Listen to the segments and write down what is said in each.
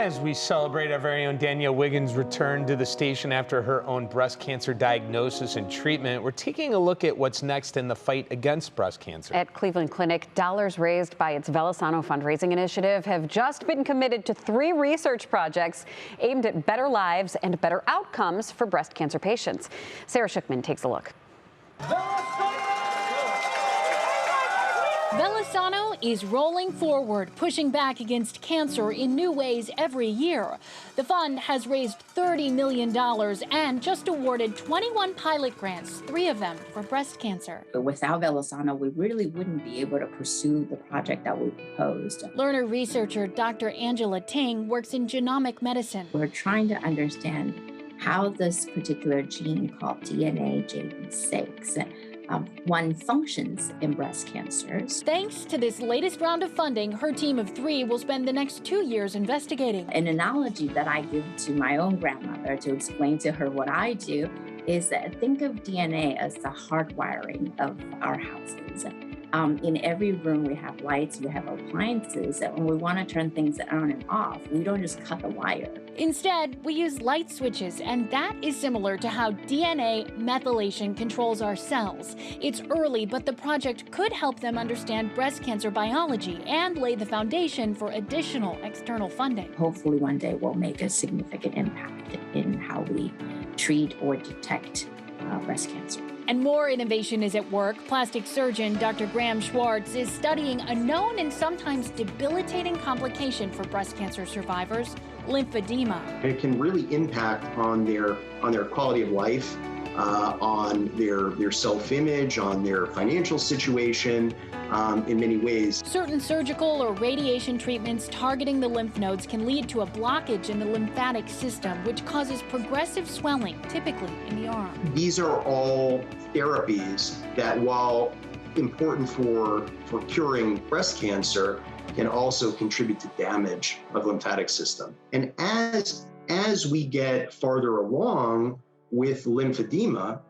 As we celebrate our very own Danielle Wiggins' return to the station after her own breast cancer diagnosis and treatment, we're taking a look at what's next in the fight against breast cancer. At Cleveland Clinic, dollars raised by its VeloSano fundraising initiative have just been committed to 3 research projects aimed at better lives and better outcomes for breast cancer patients. Sarah Schuchman takes a look. VeloSano is rolling forward, pushing back against cancer in new ways every year. The fund has raised $30 million and just awarded 21 pilot grants, 3 of them for breast cancer. But without VeloSano, we really wouldn't be able to pursue the project that we proposed. Lerner Researcher Dr. Ting works in genomic medicine. We're trying to understand how this particular gene called DNA JB6 one functions in breast cancers. Thanks to this latest round of funding, her team of 3 will spend the next 2 years investigating. An analogy that I give to my own grandmother to explain to her what I do is that think of DNA as the hardwiring of our houses. In every room we have lights, we have appliances, and when we want to turn things on and off, we don't just cut the wire. Instead, we use light switches, and that is similar to how DNA methylation controls our cells. It's early, but the project could help them understand breast cancer biology and lay the foundation for additional external funding. Hopefully one day we'll make a significant impact in how we treat or detect breast cancer. And more innovation is at work. Plastic surgeon Dr. Graham Schwartz is studying a known and sometimes debilitating complication for breast cancer survivors, lymphedema. It can really impact on their quality of life, on their self-image, on their financial situation, in many ways. Certain surgical or radiation treatments targeting the lymph nodes can lead to a blockage in the lymphatic system, which causes progressive swelling, typically in the arm. These are all therapies that, while important for curing breast cancer, can also contribute to damage of the lymphatic system. And as we get farther along with lymphedema,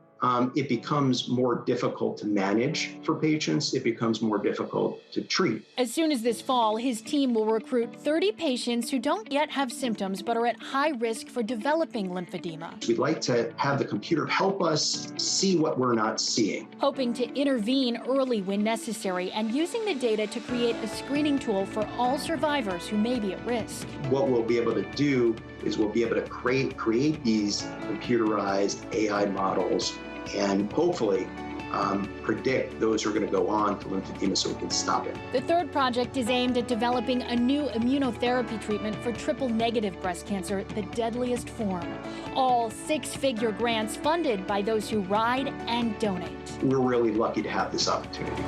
it becomes more difficult to manage for patients. It becomes more difficult to treat. As soon as this fall, his team will recruit 30 patients who don't yet have symptoms but are at high risk for developing lymphedema. We'd like to have the computer help us see what we're not seeing. Hoping to intervene early when necessary and using the data to create a screening tool for all survivors who may be at risk. What we'll be able to do is we'll be able to create these computerized AI models and hopefully predict those who are going to go on to lymphedema so we can stop it. The third project is aimed at developing a new immunotherapy treatment for triple-negative breast cancer, the deadliest form. All 6-figure grants funded by those who ride and donate. We're really lucky to have this opportunity.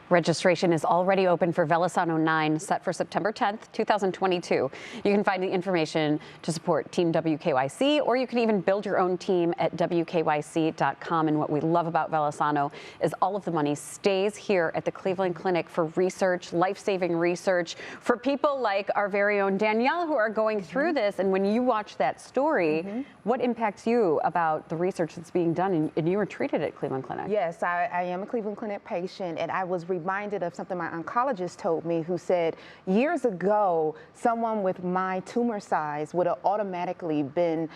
Registration is already open for VeloSano 9, set for September 10th, 2022. You can find the information to support Team WKYC, or you can even build your own team at WKYC.com. And what we love about VeloSano is all of the money stays here at the Cleveland Clinic for research, life-saving research, for people like our very own Danielle who are going through this. And when you watch that story, what impacts you about the research that's being done? And you were treated at Cleveland Clinic. Yes, I am a Cleveland Clinic patient, and I was reminded of something my oncologist told me, who said years ago someone with my tumor size would have automatically been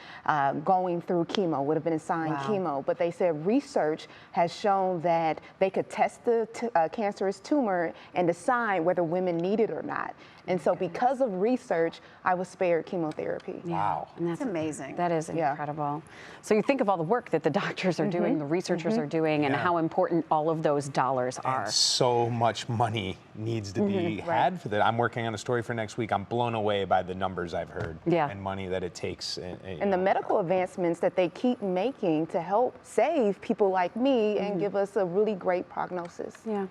going through chemo, would have been assigned chemo, but they said research has shown that they could test the cancerous tumor and decide whether women need it or not. And so because of research, I was spared chemotherapy. Wow. And that's amazing. That is incredible. So you think of all the work that the doctors are doing, the researchers are doing, and how important all of those dollars are. And so much money needs to be had for that. I'm working on a story for next week. I'm blown away by the numbers I've heard and money that it takes. And the medical advancements that they keep making to help save people like me and give us a really great prognosis. Yeah.